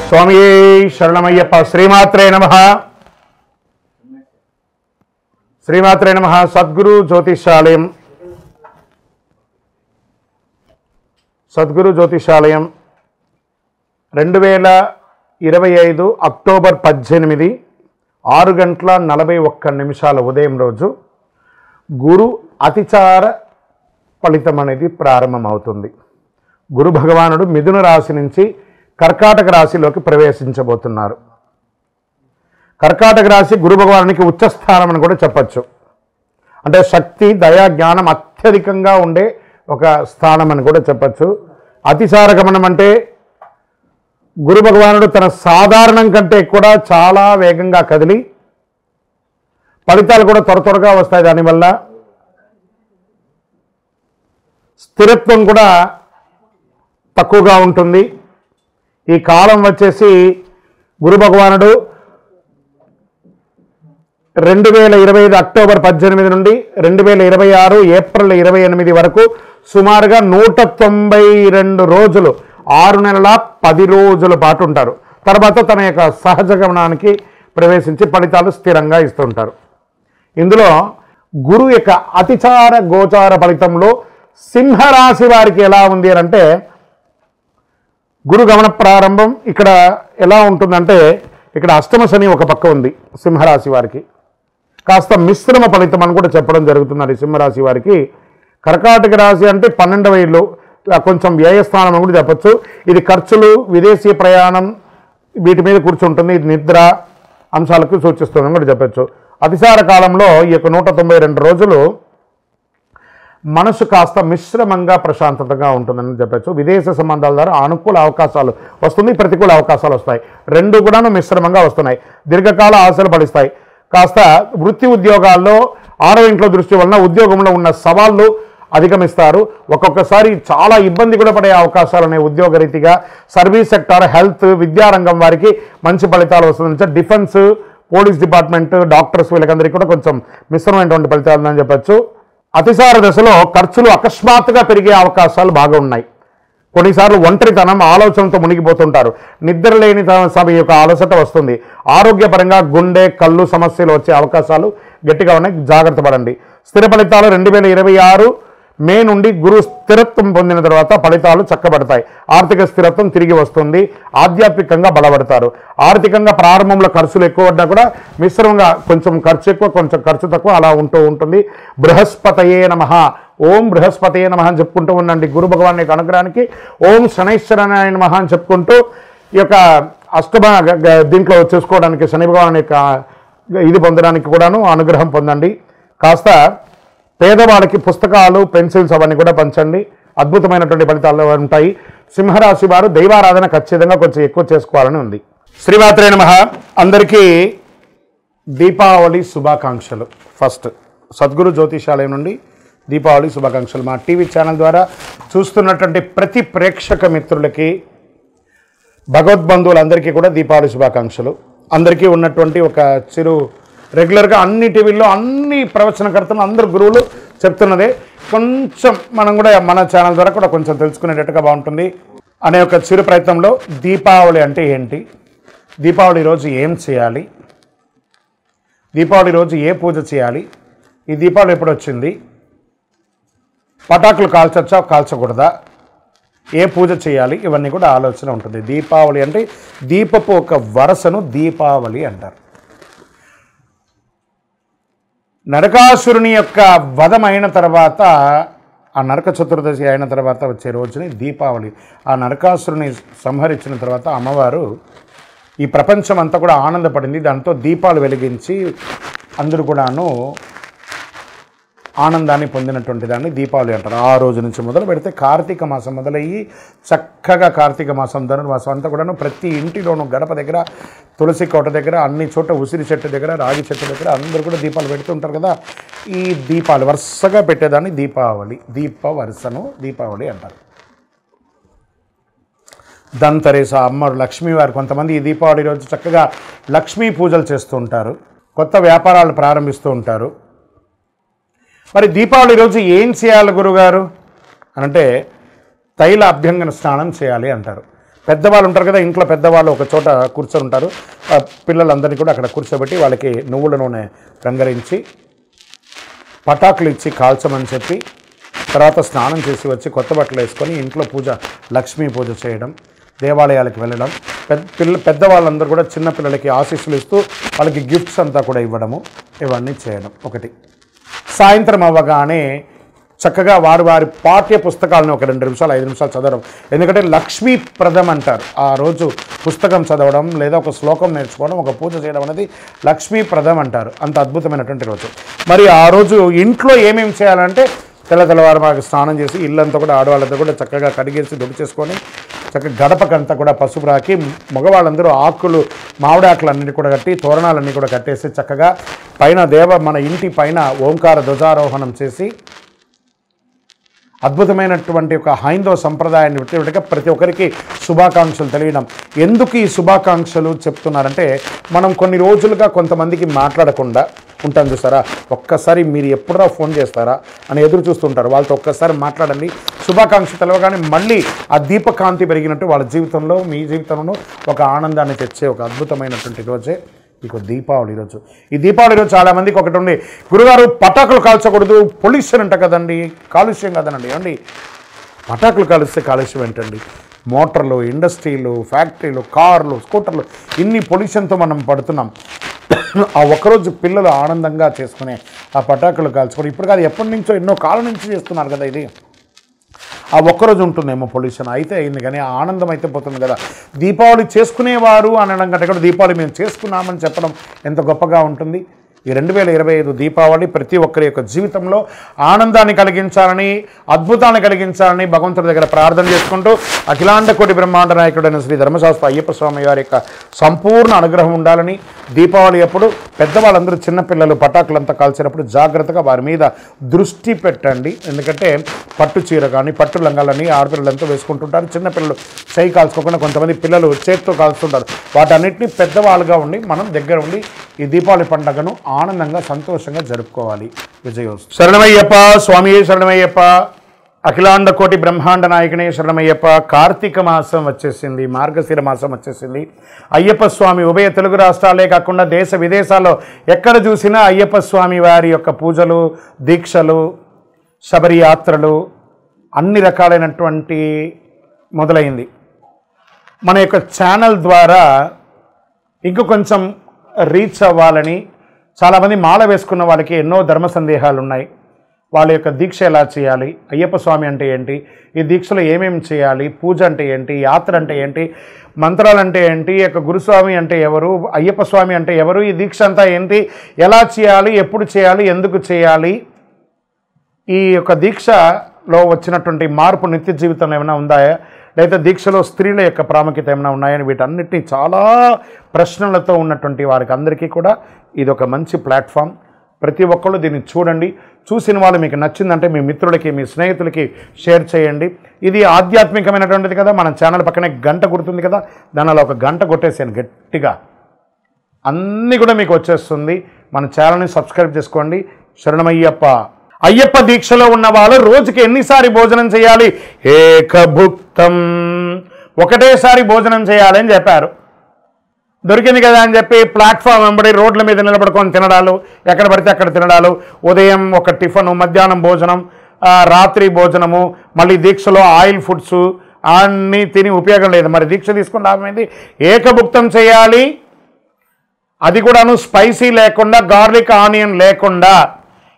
స్వామి శరణమయ్యప్ప. శ్రీమాత్రే నమః. శ్రీమాత్రే నమః. సద్గురు జ్యోతిషాలయం, సద్గురు జ్యోతిషాలయం 2025 అక్టోబర్ 18 6:41 ఉదయం రోజు గురు అతిచార ఫలితం అనేది ప్రారంభమవుతుంది. గురు భగవానుడు మిథున రాశి నుంచి కర్కాటక రాశిలోకి ప్రవేశించబోతున్నారు. కర్కాటక రాశి గురు భగవానునికి ఉచ్చస్థానం అని కూడా చెప్పచ్చు. అంటే శక్తి, దయా, జ్ఞానం అత్యధికంగా ఉండే ఒక స్థానం అని కూడా చెప్పచ్చు. అతిచార గమనం అంటే గురు భగవానుడు తన సాధారణం కంటే కూడా చాలా వేగంగా కదిలి ఫలితాలు కూడా త్వరగా వస్తాయి. దానివల్ల స్థిరత్వం కూడా తక్కువగా ఉంటుంది. ఈ కాలం వచ్చేసి గురు భగవానుడు 2025 అక్టోబర్ 18 నుండి 2026 ఏప్రిల్ 28 వరకు సుమారుగా 192 రోజులు, 6 నెలల 10 రోజుల పాటు ఉంటారు. తర్వాత తన యొక్క సహజ గమనానికి ప్రవేశించి ఫలితాలు స్థిరంగా ఇస్తుంటారు. ఇందులో గురు యొక్క అతిచార గోచార ఫలితంలో సింహరాశి వారికి ఎలా ఉంది అని అంటే, గురు గమన ప్రారంభం ఇక్కడ ఎలా ఉంటుందంటే, ఇక్కడ అష్టమ శని ఒక పక్క ఉంది సింహరాశి వారికి. కాస్త మిశ్రమ ఫలితం అని కూడా చెప్పడం జరుగుతుందండి సింహరాశి వారికి. కర్కాటక రాశి అంటే 12వ ఇల్లు, కొంచెం వ్యయస్థానం అని కూడా చెప్పచ్చు. ఇది ఖర్చులు, విదేశీ ప్రయాణం వీటి మీద కూర్చుంటుంది. ఇది నిద్ర అంశాలకు సూచిస్తుందని కూడా చెప్పచ్చు. అతిసార కాలంలో ఈ యొక్క 192 రోజులు మనసు కాస్త మిశ్రమంగా ప్రశాంతతగా ఉంటుందని చెప్పచ్చు. విదేశ సంబంధాల ద్వారా అనుకూల అవకాశాలు వస్తుంది, ప్రతికూల అవకాశాలు వస్తాయి. రెండు కూడాను మిశ్రమంగా వస్తున్నాయి. దీర్ఘకాల ఆశలు ఫలిస్తాయి. కాస్త వృత్తి ఉద్యోగాల్లో 6వ ఇంట్లో దృష్టి వలన ఉద్యోగంలో ఉన్న సవాళ్ళు అధిగమిస్తారు. ఒక్కొక్కసారి చాలా ఇబ్బంది కూడా పడే అవకాశాలు ఉన్నాయి. ఉద్యోగరీతిగా సర్వీస్ సెక్టార్, హెల్త్, విద్యారంగం వారికి మంచి ఫలితాలు వస్తుంది. డిఫెన్స్, పోలీస్ డిపార్ట్మెంట్, డాక్టర్స్ వీళ్ళకందరికీ కూడా కొంచెం మిశ్రమైనటువంటి ఫలితాలు ఉందని చెప్పచ్చు. అతిసార దశలో ఖర్చులు అకస్మాత్తుగా పెరిగే అవకాశాలు బాగా ఉన్నాయి. కొన్నిసార్లు ఒంటరితనం, ఆలోచనతో మునిగిపోతుంటారు. నిద్ర లేని సమయం యొక్క అలసట వస్తుంది. ఆరోగ్యపరంగా గుండె, కళ్ళు సమస్యలు వచ్చే అవకాశాలు గట్టిగా ఉన్నాయి. జాగ్రత్త పడండి. స్థిర ఫలితాలు 2026 మే నుండి గురు స్థిరత్వం పొందిన తర్వాత ఫలితాలు చక్కబడతాయి. ఆర్థిక స్థిరత్వం తిరిగి వస్తుంది. ఆధ్యాత్మికంగా బలపడతారు. ఆర్థికంగా ప్రారంభంలో ఖర్చులు ఎక్కువ పడ్డా కూడా మిశ్రమంగా కొంచెం ఖర్చు ఎక్కువ, కొంచెం ఖర్చు తక్కువ అలా ఉంటుంది. బృహస్పతయే నమః, ఓం బృహస్పతయే నమః అని చెప్పుకుంటూ ఉండండి. గురు భగవాన్ యొక్క అనుగ్రహానికి ఓం శనైశ్వరాయ నమః అని చెప్పుకుంటూ ఈ యొక్క అష్టమ దీంట్లో చూసుకోవడానికి శని భగవాన్ యొక్క ఇది పొందడానికి కూడాను అనుగ్రహం పొందండి. కాస్త పేదవాళ్ళకి పుస్తకాలు, పెన్సిల్స్ అవన్నీ కూడా పంచండి. అద్భుతమైనటువంటి ఫలితాలు ఉంటాయి. సింహరాశి వారు దైవారాధన ఖచ్చితంగా కొంచెం ఎక్కువ చేసుకోవాలని ఉంది. శ్రీమాత్రే నమః. అందరికీ దీపావళి శుభాకాంక్షలు. ఫస్ట్ సద్గురు జ్యోతిషాలయం నుండి దీపావళి శుభాకాంక్షలు. మా టీవీ ఛానల్ ద్వారా చూస్తున్నటువంటి ప్రతి ప్రేక్షక మిత్రులకి, భగవద్బంధువులందరికీ కూడా దీపావళి శుభాకాంక్షలు. అందరికీ ఉన్నటువంటి ఒక చిరు రెగ్యులర్గా అన్ని టీవీల్లో అన్ని ప్రవచనకర్తలు, అందరు గురువులు చెప్తున్నదే, కొంచెం మనం కూడా మన ఛానల్ ద్వారా కూడా కొంచెం తెలుసుకునేటట్టుగా బాగుంటుంది అనే ఒక చిరు ప్రయత్నంలో దీపావళి అంటే ఏంటి, దీపావళి రోజు ఏం చేయాలి, దీపావళి రోజు ఏ పూజ చేయాలి, ఈ దీపావళి ఎప్పుడు వచ్చింది, పటాకులు కాల్చొచ్చా కాల్చకూడదా, ఏ పూజ చేయాలి, ఇవన్నీ కూడా ఆలోచన ఉంటుంది. దీపావళి అంటే దీపపు ఒక వరసను దీపావళి అంటారు. నరకాసురుని యొక్క వధం అయిన తర్వాత, ఆ నరక చతుర్దశి అయిన తర్వాత వచ్చే రోజుని దీపావళి. ఆ నరకాసురుని సంహరించిన తర్వాత అమ్మవారు ఈ ప్రపంచం అంతా కూడా ఆనందపడింది. దాంతో దీపాలు వెలిగించి అందరూ కూడాను ఆనందాన్ని పొందినటువంటి దాన్ని దీపావళి అంటారు. ఆ రోజు నుంచి మొదలు పెడితే కార్తీక మాసం మొదలయ్యి చక్కగా కార్తీక మాసం, ధనుర్మాసం అంతా కూడాను ప్రతి ఇంటిలోనూ గడప దగ్గర, తులసి కోట దగ్గర, అన్ని చోట ఉసిరి చెట్టు దగ్గర, రాగి చెట్టు దగ్గర అందరూ కూడా దీపాలు పెడుతుంటారు కదా. ఈ దీపాలు వరుసగా పెట్టేదాన్ని దీపావళి, దీప వరుసను దీపావళి అంటారు. ధన్తెరస్, అమ్మవారు, లక్ష్మీవారు కొంతమంది ఈ దీపావళి రోజు చక్కగా లక్ష్మీ పూజలు చేస్తూ ఉంటారు. కొత్త వ్యాపారాలు ప్రారంభిస్తూ ఉంటారు. మరి దీపావళి రోజు ఏం చేయాలి గురుగారు అని అంటే, తైల అభ్యంగన స్నానం చేయాలి అంటారు. పెద్దవాళ్ళు ఉంటారు కదా, ఇంట్లో పెద్దవాళ్ళు ఒక చోట కూర్చొని ఉంటారు. పిల్లలందరినీ కూడా అక్కడ కూర్చోబెట్టి వాళ్ళకి నువ్వుల నూనె రంగరించి పటాకులు ఇచ్చి కాల్చమని చెప్పి, తర్వాత స్నానం చేసి వచ్చి కొత్త బట్టలు వేసుకొని ఇంట్లో పూజ, లక్ష్మీ పూజ చేయడం, దేవాలయాలకు వెళ్ళడం, పెద్దవాళ్ళందరూ కూడా చిన్నపిల్లలకి ఆశీస్సులు ఇస్తూ వాళ్ళకి గిఫ్ట్స్ అంతా కూడా ఇవ్వడము, ఇవన్నీ చేయడం. ఒకటి, సాయంత్రం అవ్వగానే చక్కగా వారి పాఠ్య పుస్తకాలను ఒక 2 నిమిషాలు 5 నిమిషాలు చదవడం. ఎందుకంటే లక్ష్మీప్రదం అంటారు. ఆ రోజు పుస్తకం చదవడం లేదా ఒక శ్లోకం నేర్చుకోవడం, ఒక పూజ చేయడం అనేది లక్ష్మీప్రదం అంటారు. అంత అద్భుతమైనటువంటి రోజు. మరి ఆ రోజు ఇంట్లో ఏమేమి చేయాలంటే తెల్లవారు మాకు స్నానం చేసి ఇల్లంతా కూడా ఆడవాళ్ళంతా కూడా చక్కగా కడిగేసి దుడి చేసుకొని చక్కగా గడపకంతా కూడా పసుపు రాకి, మగవాళ్ళందరూ ఆకులు, మామిడి ఆకులన్నీ కూడా కట్టి తోరణాలన్నీ కూడా కట్టేసి చక్కగా పైన మన ఇంటి పైన ఓంకార ధ్వజారోహణం చేసి అద్భుతమైనటువంటి ఒక హైందవ సంప్రదాయాన్ని విట్టగా ప్రతి ఒక్కరికి శుభాకాంక్షలు తెలియడం. ఎందుకు ఈ శుభాకాంక్షలు చెప్తున్నారంటే, మనం కొన్ని రోజులుగా కొంతమందికి మాట్లాడకుండా ఉంటాం చూస్తారా, ఒక్కసారి మీరు ఎప్పుడో ఫోన్ చేస్తారా అని ఎదురు చూస్తుంటారు. వాళ్ళతో ఒక్కసారి మాట్లాడండి, శుభాకాంక్ష తెలవగానే మళ్ళీ ఆ దీపకాంతి పెరిగినట్టు వాళ్ళ జీవితంలో, మీ జీవితంలో ఒక ఆనందాన్ని తెచ్చే ఒక అద్భుతమైనటువంటి రోజే ఇక దీపావళి రోజు. ఈ దీపావళి రోజు చాలామందికి ఒకటి ఉంది, గురుగారు పటాకులు కాల్చకూడదు, పొల్యూషన్ అంట కదండి, కాలుష్యం కదనండి. ఏమండి, పటాకులు కాలుస్తే కాలుష్యం ఏంటండి? మోటార్లు, ఇండస్ట్రీలు, ఫ్యాక్టరీలు, కార్లు, స్కూటర్లు, ఇన్ని పొల్యూషన్తో మనం పడుతున్నాం. ఆ ఒక్కరోజు పిల్లలు ఆనందంగా చేసుకునే ఆ పటాకులు కాల్చుకొని, ఇప్పుడు కాదు ఎప్పటి నుంచో ఎన్నో కాలం నుంచి చేస్తున్నారు కదా, ఇది ఆ ఒక్కరోజు ఉంటుందేమో పొల్యూషన్. అయితే అయింది కానీ ఆనందం అయితే పోతుంది కదా. దీపావళి చేసుకునేవారు అనడం కంటే కూడా దీపావళి మేము చేసుకున్నామని చెప్పడం ఎంత గొప్పగా ఉంటుంది. ఈ 2025 దీపావళి ప్రతి ఒక్కరి యొక్క జీవితంలో ఆనందాన్ని కలిగించాలని, అద్భుతాన్ని కలిగించాలని భగవంతుడి దగ్గర ప్రార్థన చేసుకుంటూ, అఖిలాండ కోటి బ్రహ్మాండ నాయకుడైన శ్రీ ధర్మశాస్త్ర అయ్యప్ప స్వామి వారి యొక్క సంపూర్ణ అనుగ్రహం ఉండాలని, దీపావళి అప్పుడు పెద్దవాళ్ళందరూ చిన్నపిల్లలు పటాకులంతా కాల్చినప్పుడు జాగ్రత్తగా వారి మీద దృష్టి పెట్టండి. ఎందుకంటే పట్టు చీర కానీ పట్టు లంగాలని ఆడపిల్లలంతా వేసుకుంటుంటారు. చిన్నపిల్లలు చేయి కాల్చుకోకుండా కొంతమంది పిల్లలు చేతితో కాల్చుతుంటారు. వాటన్నిటిని పెద్దవాళ్ళుగా ఉండి మనం దగ్గర ఉండి ఈ దీపావళి పండుగను ఆనందంగా సంతోషంగా జరుపుకోవాలి. విజయోస్తు. శరణమయ్యప్ప స్వామి, శరణమయ్యప్ప. అఖిలాండ కోటి బ్రహ్మాండ నాయకునే శరణమయ్యప్ప. కార్తీక మాసం వచ్చేసింది, మార్గశిర మాసం వచ్చేసింది. అయ్యప్ప స్వామి ఉభయ తెలుగు రాష్ట్రాలే కాకుండా దేశ విదేశాల్లో ఎక్కడ చూసినా అయ్యప్ప స్వామి వారి యొక్క పూజలు, దీక్షలు, శబరి యాత్రలు అన్ని రకాలైనటువంటి మొదలైంది. మన యొక్క ఛానల్ ద్వారా ఇంక కొంచెం రీచ్ అవ్వాలని, చాలామంది మాల వేసుకున్న వాళ్ళకి ఎన్నో ధర్మ సందేహాలు ఉన్నాయి. వాళ్ళ యొక్క దీక్ష ఎలా చేయాలి, అయ్యప్ప స్వామి అంటే ఏంటి, ఈ దీక్షలో ఏమేమి చేయాలి, పూజ అంటే ఏంటి, యాత్ర అంటే ఏంటి, మంత్రాలు అంటే ఏంటి, యొక్క గురుస్వామి అంటే ఎవరు, అయ్యప్ప స్వామి అంటే ఎవరు, ఈ దీక్ష అంతా ఏంటి, ఎలా చేయాలి, ఎప్పుడు చేయాలి, ఎందుకు చేయాలి, ఈ యొక్క దీక్షలో వచ్చినటువంటి మార్పు నిత్య జీవితంలో ఏమైనా ఉందా, లేదా దీక్షలో స్త్రీల యొక్క ప్రాముఖ్యత ఏమైనా ఉన్నాయని వీటన్నిటినీ చాలా ప్రశ్నలతో ఉన్నటువంటి వారికి అందరికీ కూడా ఇది ఒక మంచి ప్లాట్ఫామ్. ప్రతి ఒక్కళ్ళు దీన్ని చూడండి. చూసిన వాళ్ళు మీకు నచ్చిందంటే మీ మిత్రులకి, మీ స్నేహితులకి షేర్ చేయండి. ఇది ఆధ్యాత్మికమైనటువంటిది కదా. మన ఛానల్ పక్కనే గంట గుర్తుంది కదా, దానిలో ఒక గంట కొట్టేసాను గట్టిగా, అన్నీ కూడా మీకు వచ్చేస్తుంది. మన ఛానల్ని సబ్స్క్రైబ్ చేసుకోండి. శరణమయ్యప్ప. అయ్యప్ప దీక్షలో ఉన్న వాళ్ళు రోజుకి ఎన్నిసారి భోజనం చేయాలి? ఏకభుక్తం, ఒకటేసారి భోజనం చేయాలి అని చెప్పారు. దొరికింది కదా అని చెప్పి ప్లాట్ఫామ్ వెంబడి రోడ్ల మీద నిలబడుకొని తినడాలు, ఎక్కడ పడితే అక్కడ తినడాలు, ఉదయం ఒక టిఫను, మధ్యాహ్నం భోజనం, రాత్రి భోజనము, మళ్ళీ దీక్షలో ఆయిల్ ఫుడ్స్ అన్నీ తిని ఉపయోగం లేదు. మరి దీక్ష తీసుకుని లాభం ఏంది? ఏకభుక్తం చేయాలి, అది కూడాను స్పైసీ లేకుండా, గార్లిక్ ఆనియన్ లేకుండా,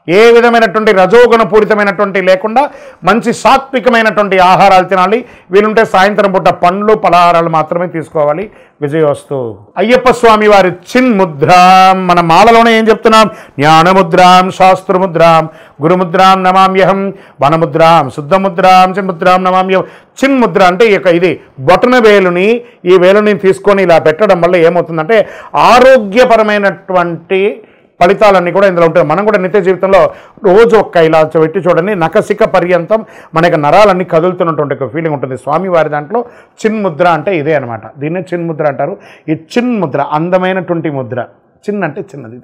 ఏ విధమైనటువంటి రజోగుణ పూరితమైనటువంటి లేకుండా మంచి సాత్వికమైనటువంటి ఆహారాలు తినాలి. వీలుంటే సాయంత్రం పూట పండ్లు, పలహారాలు మాత్రమే తీసుకోవాలి. విజయోస్తు. అయ్యప్ప స్వామి వారి చిన్ముద్రాం, మన మాలలోనే ఏం చెప్తున్నాం? జ్ఞానముద్రాం, శాస్త్రముద్రాం, గురుముద్రాం నమామ్యహం, వనముద్రాం, శుద్ధముద్రాం, చిన్ముద్రాం నమామ్యహం. చిన్ముద్ర అంటే ఇది బొటన వేలుని, ఈ వేలుని తీసుకొని ఇలా పెట్టడం వల్ల ఏమవుతుందంటే ఆరోగ్యపరమైనటువంటి ఫలితాలన్నీ కూడా ఇందులో ఉంటాయి. మనం కూడా నిత్య జీవితంలో రోజు ఒక్క ఇలా పెట్టి చూడండి, నఖశిఖ పర్యంతం మనకి నరాలన్నీ కదులుతున్నటువంటి ఒక ఫీలింగ్ ఉంటుంది. స్వామివారి దాంట్లో చిన్ముద్ర అంటే ఇదే అనమాట. దీన్నే చిన్ముద్ర అంటారు. ఈ చిన్ముద్ర అందమైనటువంటి ముద్ర, చిన్న అంటే చిన్నది,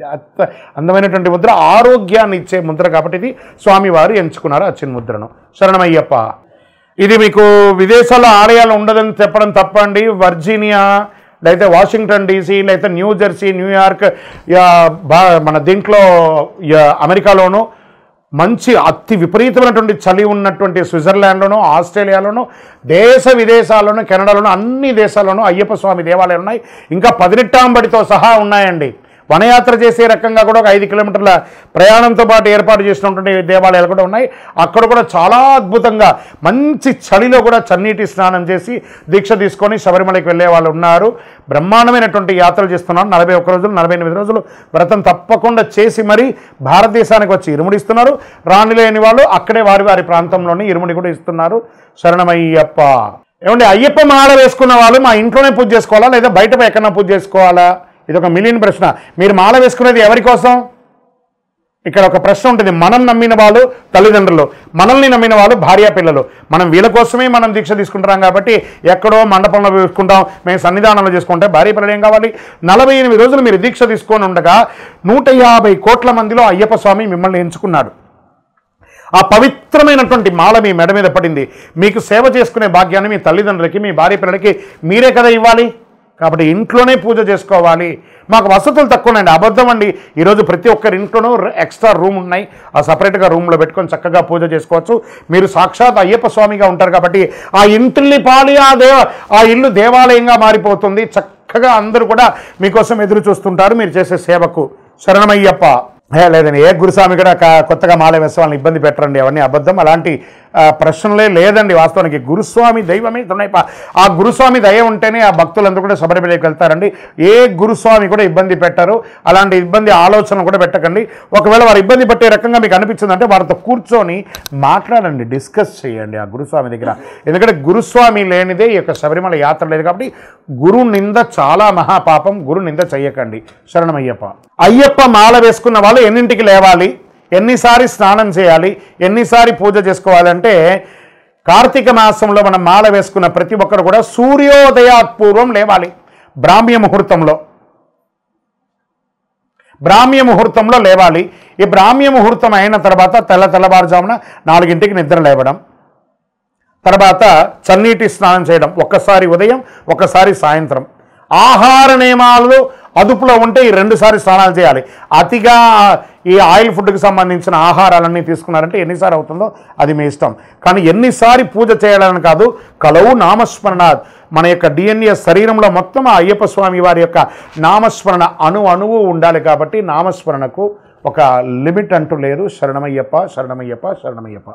అందమైనటువంటి ముద్ర, ఆరోగ్యాన్ని ఇచ్చే ముద్ర కాబట్టి ఇది స్వామివారు ఎంచుకున్నారు ఆ చిన్ముద్రను. శరణమయ్యప్ప. ఇది మీకు విదేశాల్లో ఆలయాలు ఉండదని చెప్పడం తప్పండి. వర్జీనియా లేకపోతే వాషింగ్టన్ డీసీ లేకపోతే న్యూజెర్సీ, న్యూయార్క్, మన దీంట్లో అమెరికాలోనూ మంచి అతి విపరీతమైనటువంటి చలి ఉన్నటువంటి స్విట్జర్లాండ్లోనూ, ఆస్ట్రేలియాలోనూ, దేశ విదేశాల్లోనూ, కెనడాలోనూ, అన్ని దేశాల్లోనూ అయ్యప్ప స్వామి దేవాలయాలు ఉన్నాయి. ఇంకా 18వ బడితో సహా ఉన్నాయండి. వనయాత్ర చేసే రకంగా కూడా ఒక 5 కిలోమీటర్ల ప్రయాణంతో పాటు ఏర్పాటు చేసినటువంటి దేవాలయాలు కూడా ఉన్నాయి. అక్కడ కూడా చాలా అద్భుతంగా మంచి చలిలో కూడా చన్నీటి స్నానం చేసి దీక్ష తీసుకొని శబరిమలకి వెళ్ళే వాళ్ళు ఉన్నారు. బ్రహ్మాండమైనటువంటి యాత్రలు చేస్తున్నారు. 41 రోజులు 48 రోజులు వ్రతం తప్పకుండా చేసి మరీ భారతదేశానికి వచ్చి ఇరుముడిస్తున్నారు. రానిలేని వాళ్ళు అక్కడే వారి వారి ప్రాంతంలోనే ఇరుముడి కూడా ఇస్తున్నారు. శరణమయ్యప్ప. ఏమంటే అయ్యప్ప మాల వేసుకున్న వాళ్ళు మా ఇంట్లోనే పూజ చేసుకోవాలా లేదా బయట ఎక్కడన్నా పూజ చేసుకోవాలా? ఇది ఒక మిలియన్ ప్రశ్న. మీరు మాల వేసుకునేది ఎవరి కోసం? ఇక్కడ ఒక ప్రశ్న ఉంటుంది. మనం నమ్మిన వాళ్ళు తల్లిదండ్రులు, మనల్ని నమ్మిన వాళ్ళు భార్య పిల్లలు. మనం వీళ్ళ కోసమే మనం దీక్ష తీసుకుంటాం కాబట్టి ఎక్కడో మండపంలో వేసుకుంటాం, మేము సన్నిధానంలో చేసుకుంటే భార్య పిల్లలు ఏం కావాలి? 48 రోజులు మీరు దీక్ష తీసుకొని ఉండగా 150 కోట్ల మందిలో అయ్యప్ప స్వామి మిమ్మల్ని ఎంచుకున్నాడు. ఆ పవిత్రమైనటువంటి మాల మీ మెడ మీద పడింది. మీకు సేవ చేసుకునే భాగ్యాన్ని మీ తల్లిదండ్రులకి, మీ భార్య పిల్లలకి మీరే కదా ఇవ్వాలి. కాబట్టి ఇంట్లోనే పూజ చేసుకోవాలి. మాకు వసతులు తక్కువ ఉన్నాయండి. అబద్ధం అండి. ఈరోజు ప్రతి ఒక్కరి ఇంట్లోనూ ఎక్స్ట్రా రూమ్ ఉన్నాయి. ఆ సపరేట్గా రూమ్లో పెట్టుకొని చక్కగా పూజ చేసుకోవచ్చు. మీరు సాక్షాత్ అయ్యప్ప స్వామిగా ఉంటారు కాబట్టి ఆ ఇంటిల్ని పాలి ఆ ఇల్లు దేవాలయంగా మారిపోతుంది. చక్కగా అందరూ కూడా మీకోసం ఎదురు చూస్తుంటారు మీరు చేసే సేవకు. శరణమయ్యప్ప. లేదండి, ఏ గురుస్వామి కూడా కొత్తగా మాల వేసే వాళ్ళని ఇబ్బంది పెట్టరండి. అవన్నీ అబద్ధం. అలాంటి ప్రశ్నలే లేదండి. వాస్తవానికి గురుస్వామి దైవమే తునైప. ఆ గురుస్వామి దయ ఉంటేనే ఆ భక్తులందరూ కూడా శబరిమలకి వెళ్తారండి. ఏ గురుస్వామి కూడా ఇబ్బంది పెట్టరు. అలాంటి ఇబ్బంది ఆలోచన కూడా పెట్టకండి. ఒకవేళ వారు ఇబ్బంది పెట్టే రకంగా మీకు అనిపించిందంటే వారితో కూర్చొని మాట్లాడండి, డిస్కస్ చేయండి ఆ గురుస్వామి దగ్గర. ఎందుకంటే గురుస్వామి లేనిదే ఈ యొక్క శబరిమల యాత్ర లేదు కాబట్టి గురు నింద చాలా మహాపాపం. గురు నింద చెయ్యకండి. శరణమయ్యప్ప. అయ్యప్ప మాల వేసుకున్న వాళ్ళు ఎన్నింటికి లేవాలి, ఎన్నిసారి స్నానం చేయాలి, ఎన్నిసారి పూజ చేసుకోవాలంటే కార్తీక మాసంలో మనం మాల వేసుకున్న ప్రతి ఒక్కరు కూడా సూర్యోదయాత్పూర్వం లేవాలి. బ్రాహ్మ్య ముహూర్తంలో లేవాలి. ఈ బ్రాహ్మ్య ముహూర్తం అయిన తర్వాత తెల్లవారుజామున 4ంటికి నిద్ర లేవడం, తర్వాత చన్నీటి స్నానం చేయడం, ఒక్కసారి ఉదయం ఒక్కసారి సాయంత్రం. ఆహార నియమాలు అదుపులో ఉంటే ఈ 2 సార్లు స్నానాలు చేయాలి. అతిగా ఈ ఆయిల్ ఫుడ్కి సంబంధించిన ఆహారాలన్నీ తీసుకున్నారంటే ఎన్నిసార్లు అవుతుందో అది మీ ఇష్టం. కానీ ఎన్నిసారి పూజ చేయాలని కాదు. కలవు నామస్మరణాత్. మన యొక్క DNA శరీరంలో మొత్తం ఆ అయ్యప్ప స్వామి వారి యొక్క నామస్మరణ అణువు ఉండాలి. కాబట్టి నామస్మరణకు ఒక లిమిట్ అంటూ లేదు. శరణమయ్యప్ప, శరణమయ్యప్ప, శరణమయ్యప్ప.